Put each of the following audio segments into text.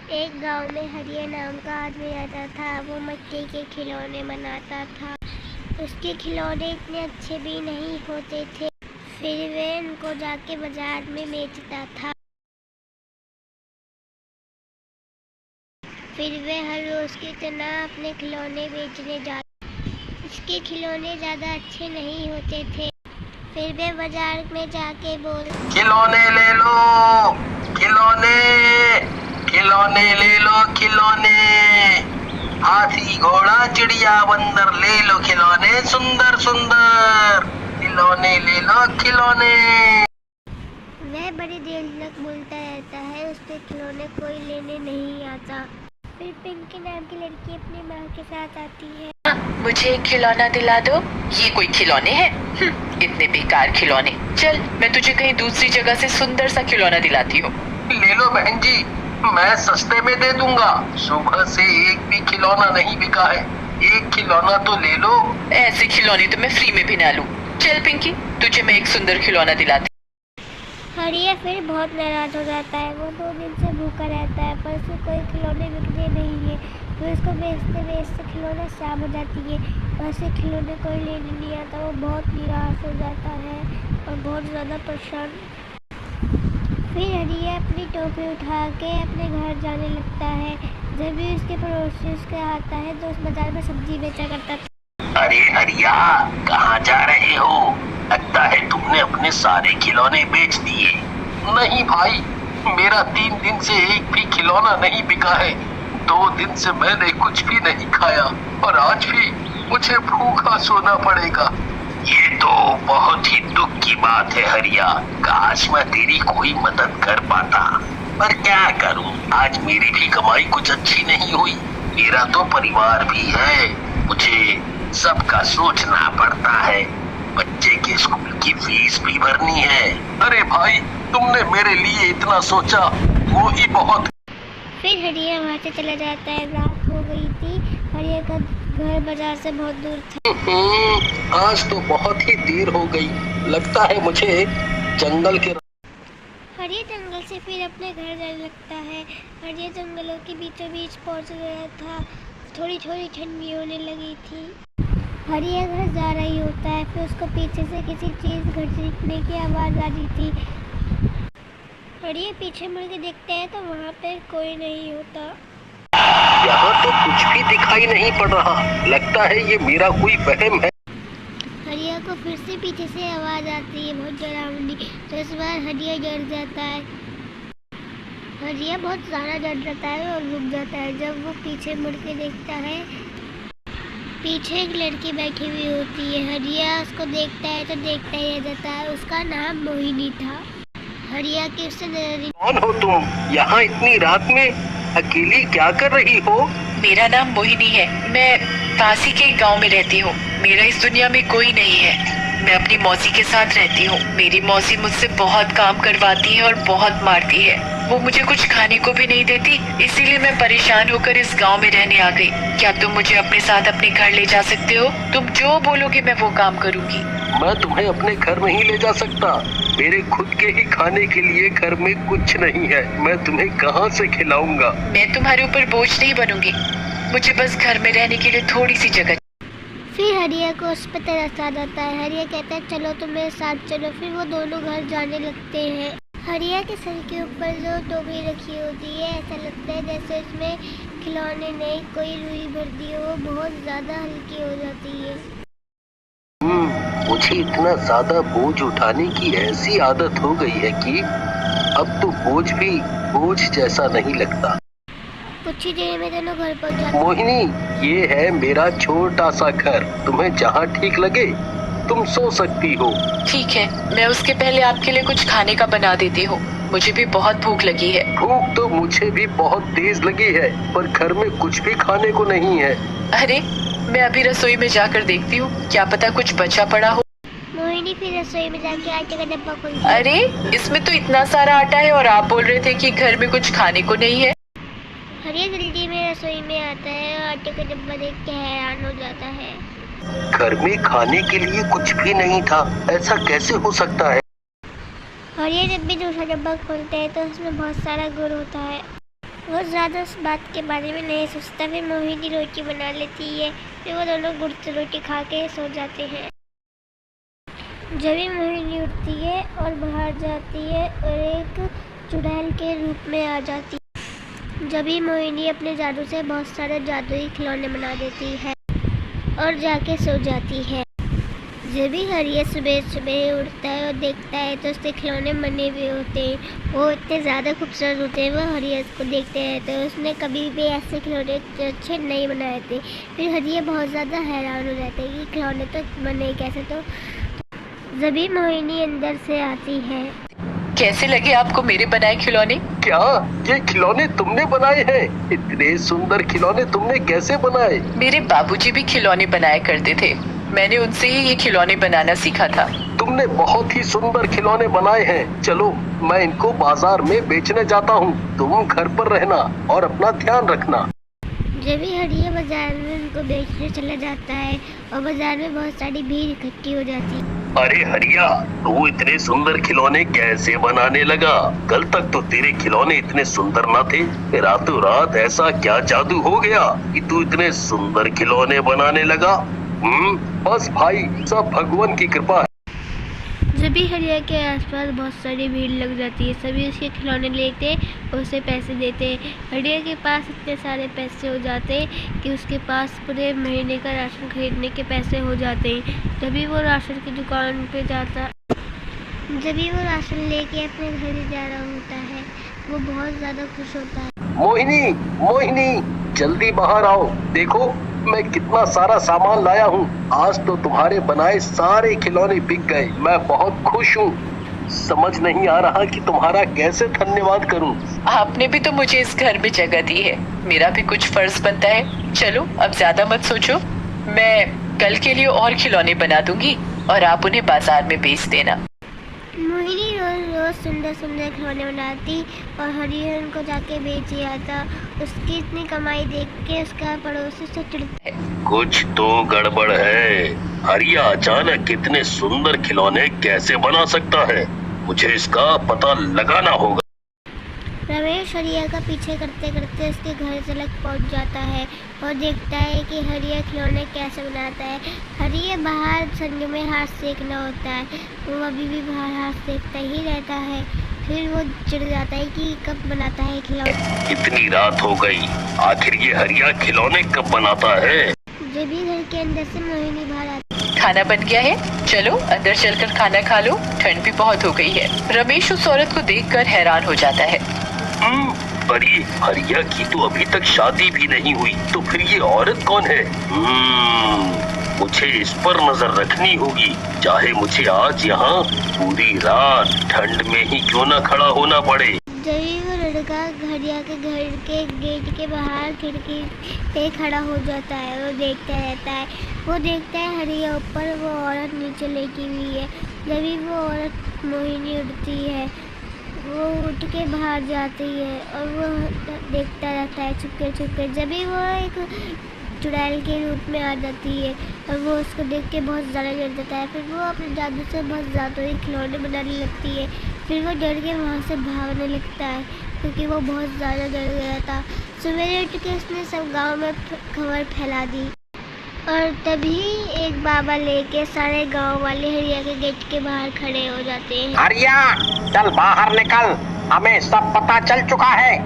एक गांव में हरिया नाम का आदमी रहता था। वो मिट्टी के खिलौने बनाता था। उसके खिलौने इतने अच्छे भी नहीं होते थे, फिर वे उनको जाके बाजार में बेचता था। फिर वे हर रोज की तरह अपने खिलौने बेचने जाते। उसके खिलौने ज़्यादा अच्छे नहीं होते थे। फिर वे बाजार में जाके खिलौने ले लो, खिलौने, खिलौने ले लो, खिलौने, हाथी घोड़ा चिड़िया बंदर ले लो खिलौने सुंदर सुंदर, खिलौने ले लो खिलौने। वह बड़ी देर तक बोलता रहता है, उसके खिलौने कोई लेने नहीं आता। फिर पिंकी नाम की लड़की अपनी माँ के साथ आती है। मुझे एक खिलौना दिला दो। ये कोई खिलौने हैं? इतने बेकार खिलौने। चल मैं तुझे कहीं दूसरी जगह से सुंदर सा खिलौना दिलाती हूँ। ले लो बहन जी, मैं सस्ते में दे दूंगा। सुबह से एक भी खिलौना नहीं बिका है, एक खिलौना तो ले लो। ऐसे खिलौने तो मैं फ्री में भी ना लूं। चल पिंकी, तुझे मैं एक सुंदर खिलौना दिलाती। हरिया फिर बहुत नाराज हो जाता है। वो 2 दिन से भूखा रहता है, पर उसके कोई खिलौने बिकने नहीं है। फिर उसको बेचते बेचते खिलौना शाम हो जाती है, वैसे खिलौने कोई लेने नहीं आता। वो बहुत निराश हो जाता है और बहुत ज़्यादा परेशान। फिर हरिया अपनी टोकरी उठा के अपने घर जाने लगता है। जब भी उसके पड़ोसी उसके आता है तो उस बाजार में सब्जी बेचा करता था। अरे हरिया, कहाँ जा रहे हो? लगता है तुमने अपने सारे खिलौने बेच दिए। नहीं भाई, मेरा 3 दिन से एक भी खिलौना नहीं बिका है। 2 दिन से मैंने कुछ भी नहीं खाया और आज भी मुझे भूखा सोना पड़ेगा। ये तो बहुत ही दुख की बात है हरिया। काश मैं तेरी कोई मदद कर पाता, पर क्या करूं, आज मेरी भी कमाई कुछ अच्छी नहीं हुई। मेरा तो परिवार भी है, मुझे सबका सोचना पड़ता है। बच्चे के स्कूल की फीस भी भरनी है। अरे भाई, तुमने मेरे लिए इतना सोचा, वो ही बहुत। फिर हरिया वहाँ से चला जाता है। रात हो गई थी। हरिया का घर बाजार से बहुत दूर था। आज तो बहुत ही देर हो गई। लगता है मुझे जंगल के। हरिया जंगल से फिर अपने घर जाने लगता है। हरिया जंगलों के बीचों बीच पहुँच गया था। थोड़ी थोड़ी ठंडी होने लगी थी। हरिया घर जा रही होता है, फिर उसको पीछे से किसी चीज़ घसीटने की आवाज़ आ रही थी। हरिया पीछे मुड़ के देखते हैं तो वहाँ पे कोई नहीं होता। यहाँ तो कुछ भी दिखाई नहीं पड़ रहा। लगता है ये मेरा कोई वहम है। हरिया को फिर से पीछे से आवाज़ आती है, बहुत डरावनी। तो इस बार हरिया डर जाता है। हरिया बहुत ज़्यादा डर जाता है और रुक जाता है। जब वो पीछे मुड़ के देखता है, पीछे एक लड़की बैठी हुई होती है। हरिया उसको देखता है तो देखता ही रह जाता है। उसका नाम मोहिनी था। हरिया की उससे कौन हो तुम? यहाँ इतनी रात में अकेली क्या कर रही हो? मेरा नाम मोहिनी है। मैं पास ही के गांव में रहती हूँ। मेरा इस दुनिया में कोई नहीं है। मैं अपनी मौसी के साथ रहती हूँ। मेरी मौसी मुझसे बहुत काम करवाती है और बहुत मारती है। वो मुझे कुछ खाने को भी नहीं देती, इसीलिए मैं परेशान होकर इस गांव में रहने आ गई। क्या तुम मुझे अपने साथ अपने घर ले जा सकते हो? तुम जो बोलोगे मैं वो काम करूँगी। मैं तुम्हें अपने घर नहीं ले जा सकता। मेरे खुद के ही खाने के लिए घर में कुछ नहीं है। मैं तुम्हें कहाँ से खिलाऊंगा? मैं तुम्हारे ऊपर बोझ नहीं बनूंगी। मुझे बस घर में रहने के लिए थोड़ी सी जगह। फिर हरिया को उस पर तरस आ जाता है। हरिया कहता है, चलो तुम मेरे साथ चलो। फिर वो दोनों घर जाने लगते हैं। हरिया के सर के ऊपर जो टोकरी रखी होती है, ऐसा लगता है जैसे उसमें खिलौने नहीं, कोई रुई भर दी हो। बहुत ज़्यादा हल्की हो जाती है। मुझे इतना ज्यादा बोझ उठाने की ऐसी आदत हो गई है कि अब तो बोझ भी बोझ जैसा नहीं लगता। कुछ ही देर में दोनों घर पहुंच जाते। मोहिनी, ये है मेरा छोटा सा घर। तुम्हें जहाँ ठीक लगे तुम सो सकती हो। ठीक है, मैं उसके पहले आपके लिए कुछ खाने का बना देती हूँ। मुझे भी बहुत भूख लगी है। भूख तो मुझे भी बहुत तेज लगी है, पर घर में कुछ भी खाने को नहीं है। अरे, मैं अभी रसोई में जाकर देखती हूँ, क्या पता कुछ बचा पड़ा हो। मोहिनी फिर रसोई में जाके आटे का डब्बा खोलती है। अरे, इसमें तो इतना सारा आटा है और आप बोल रहे थे कि घर में कुछ खाने को नहीं है। हरिया जल्दी में रसोई में आता है और आटे का डब्बा देख के हैरान हो जाता है। घर में खाने के लिए कुछ भी नहीं था। ऐसा कैसे हो सकता है? हरिया जब भी दूसरा डब्बा खोलते हैं तो उसमें बहुत सारा गुड़ होता है। वो ज़्यादा उस बात के बारे में नहीं सोचता। फिर मोहिनी रोटी बना लेती है। फिर वो दोनों गुड़ रोटी खा के सो जाते हैं। जब भी मोहिनी उठती है और बाहर जाती है और एक चुड़ैल के रूप में आ जाती है। जब भी मोहिनी अपने जादू से बहुत सारे जादुई खिलौने बना देती है और जाके सो जाती है। जब भी हरिया सुबह सुबह उठता है और देखता है तो उसके खिलौने बने हुए होते हैं। वो इतने ज़्यादा खूबसूरत होते हैं। वो हरिया को देखते रहते हैं। उसने कभी भी ऐसे खिलौने अच्छे नहीं बनाए थे। फिर हरिया बहुत ज़्यादा हैरान हो जाते हैं कि खिलौने तो बने कैसे। तो जब भी मोहिनी अंदर से आती है। कैसे लगे आपको मेरे बनाए खिलौने? क्या ये खिलौने तुमने बनाए हैं? इतने सुंदर खिलौने तुमने कैसे बनाए? मेरे बाबूजी भी खिलौने बनाया करते थे। मैंने उनसे ही ये खिलौने बनाना सीखा था। तुमने बहुत ही सुंदर खिलौने बनाए हैं। चलो मैं इनको बाजार में बेचने जाता हूँ। तुम घर पर रहना और अपना ध्यान रखना। जब भी हरिया बाजार में उनको बेचने चला जाता है और बाजार में बहुत सारी भीड़ इकट्ठी हो जाती है। अरे हरिया, तू इतने सुंदर खिलौने कैसे बनाने लगा? कल तक तो तेरे खिलौने इतने सुंदर न थे। रातों रात ऐसा क्या जादू हो गया कि तू इतने सुंदर खिलौने बनाने लगा? बस भाई, सब भगवान की कृपा है। जब भी हरिया के आसपास बहुत सारी भीड़ लग जाती है। सभी उसके खिलौने लेते और उसे पैसे देते। हरिया के पास इतने सारे पैसे हो जाते कि उसके पास पूरे महीने का राशन खरीदने के पैसे हो जाते हैं। जब भी वो राशन की दुकान पे जाता, जब भी वो राशन लेके अपने घर जा रहा होता है, वो बहुत ज़्यादा खुश होता है। मोहिनी, मोहिनी, जल्दी बाहर आओ। देखो मैं कितना सारा सामान लाया हूँ। आज तो तुम्हारे बनाए सारे खिलौने बिक गए। मैं बहुत खुश हूँ। समझ नहीं आ रहा कि तुम्हारा कैसे धन्यवाद करूँ। आपने भी तो मुझे इस घर में जगह दी है। मेरा भी कुछ फर्ज बनता है। चलो अब ज्यादा मत सोचो। मैं कल के लिए और खिलौने बना दूंगी और आप उन्हें बाजार में बेच देना। मोहिनी रोज रोज सुंदर सुंदर खिलौने बनाती और हरिया उनको जाके बेच आता। उसकी इतनी कमाई देख के उसका पड़ोसी से चिढ़ता है। कुछ तो गड़बड़ है। हरिया अचानक इतने सुंदर खिलौने कैसे बना सकता है? मुझे इसका पता लगाना होगा। रमेश हरिया का पीछे करते करते उसके घर तक पहुंच जाता है और देखता है कि हरिया खिलौने कैसे बनाता है। हरिया बाहर संग में हाथ सेकना होता है। वो अभी भी बाहर हाथ सेकता ही रहता है। फिर वो चिढ़ जाता है कि कब बनाता है खिलौने। इतनी रात हो गई, आखिर ये हरिया खिलौने कब बनाता है? जब भी घर के अंदर से मोहिनी बाहर आती। खाना बन गया है, चलो अंदर चलकर खाना खा लो। ठंड भी बहुत हो गई है। रमेश उस औरत को देखकर हैरान हो जाता है। पर ये हरिया की तो अभी तक शादी भी नहीं हुई, तो फिर ये औरत कौन है? मुझे इस पर नजर रखनी होगी, चाहे मुझे आज यहाँ पूरी रात ठंड में ही क्यों न खड़ा होना पड़े। जब भी वो लड़का हरिया के घर के गेट के बाहर खिड़की पे खड़ा हो जाता है, वो देखता रहता है। वो देखता है हरिया ऊपर, वो औरत नीचे लेटी हुई है। जब भी वो औरत मोहिनी उठती है, वो उठ के बाहर जाती है और वो देखता रहता है छुपके छुपके। जब भी वो एक चुड़ैल के रूप में आ जाती है और वो उसको देख के बहुत ज़्यादा डर जाता है। फिर वो अपने जादू से बहुत ज़्यादा ही खिलौने बनाने लगती है। फिर वो डर के वहाँ से भागने लगता है क्योंकि वो बहुत ज़्यादा डर गया था। सवेरे उठ के उसने सब गांव में खबर फैला दी और तभी एक बाबा लेके सारे गांव वाले हरिया के गेट के बाहर खड़े हो जाते हैं। हरिया, चल बाहर निकल, हमें सब पता चल चुका है।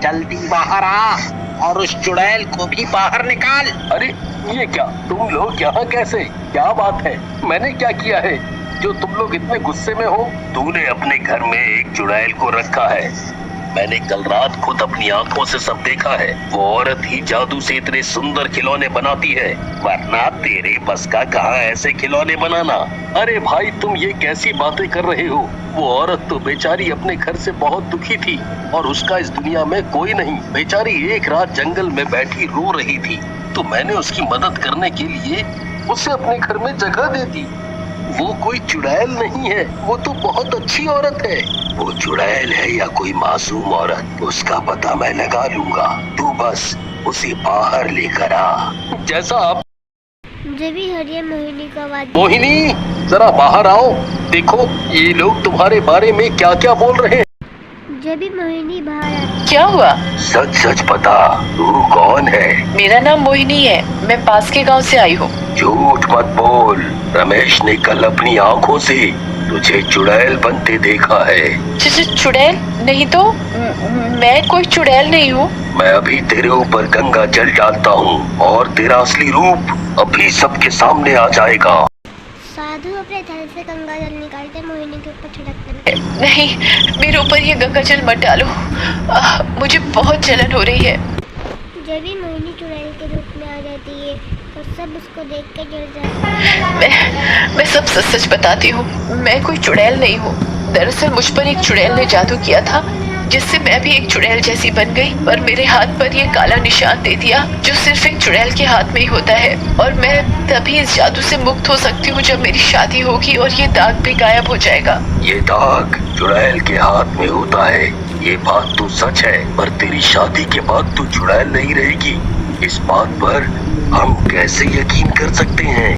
जल्दी बाहर आ और उस चुड़ैल को भी बाहर निकाल। अरे ये क्या, तुम लोग यहाँ कैसे? क्या बात है? मैंने क्या किया है जो तुम लोग इतने गुस्से में हो? तूने अपने घर में एक चुड़ैल को रखा है। मैंने कल रात खुद अपनी आंखों से सब देखा है। वो औरत ही जादू से इतने सुंदर खिलौने बनाती है, वरना तेरे बस का कहाँ ऐसे खिलौने बनाना। अरे भाई, तुम ये कैसी बातें कर रहे हो? वो औरत तो बेचारी अपने घर से बहुत दुखी थी और उसका इस दुनिया में कोई नहीं। बेचारी एक रात जंगल में बैठी रो रही थी, तो मैंने उसकी मदद करने के लिए उसे अपने घर में जगह दे दी। वो कोई चुड़ैल नहीं है, वो तो बहुत अच्छी औरत है। वो चुड़ैल है या कोई मासूम औरत, उसका पता मैं लगा लूंगा। तू बस उसे बाहर लेकर आ। जैसा आप। जब भी हरिया मोहिनी को आवाज। मोहिनी, जरा बाहर आओ। देखो ये लोग तुम्हारे बारे में क्या क्या बोल रहे हैं। जब जब भी मोहिनी बाहर आती क्या हुआ? सच सच बता, तू कौन है? मेरा नाम मोहिनी है, मैं पास के गांव से आई हूँ। झूठ मत बोल। रमेश ने कल अपनी आंखों से तुझे चुड़ैल बनते देखा है। चुड़ैल? नहीं तो मैं कोई चुड़ैल नहीं हूँ। मैं अभी तेरे ऊपर गंगा जल डालता हूँ और तेरा असली रूप अभी सबके सामने आ जाएगा। साधु अपने थैले से गंगा जल निकालते मोहिनी के ऊपर छिड़कते हैं। नहीं, मेरे ऊपर ये गंगा जल मत डालो, मुझे बहुत जलन हो रही है। जब भी मोहिनी चुड़ैल के रूप में आ जाती है तो सब उसको देख कर डर जाते हैं। मैं सब सच सच बताती हूँ, मैं कोई चुड़ैल नहीं हूँ। दरअसल मुझ पर एक चुड़ैल ने जादू किया था, जिससे मैं भी एक चुड़ैल जैसी बन गई और मेरे हाथ पर ये काला निशान दे दिया जो सिर्फ एक चुड़ैल के हाथ में ही होता है। और मैं तभी इस जादू से मुक्त हो सकती हूँ जब मेरी शादी होगी और ये दाग भी गायब हो जाएगा। ये दाग चुड़ैल के हाथ में होता है, ये बात तो सच है, पर तेरी शादी के बाद तू चुड़ैल नहीं रहेगी। इस बात पर हम कैसे यकीन कर सकते हैं?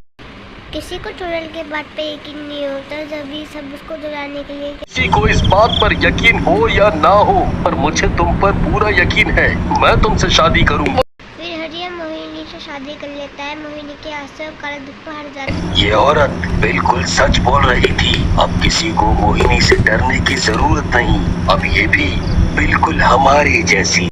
किसी को चुड़ैल के बात पे यकीन नहीं होता, जब भी सब उसको डराने के लिए। किसी को इस बात पर यकीन हो या ना हो, पर मुझे तुम पर पूरा यकीन है। मैं तुमसे शादी करूंगा। फिर हरिया मोहिनी से शादी कर लेता है। मोहिनी के हाथ से काला दुख हट जाता है। ये औरत बिल्कुल सच बोल रही थी। अब किसी को मोहिनी से डरने की जरूरत नहीं। अब ये भी बिल्कुल हमारे जैसी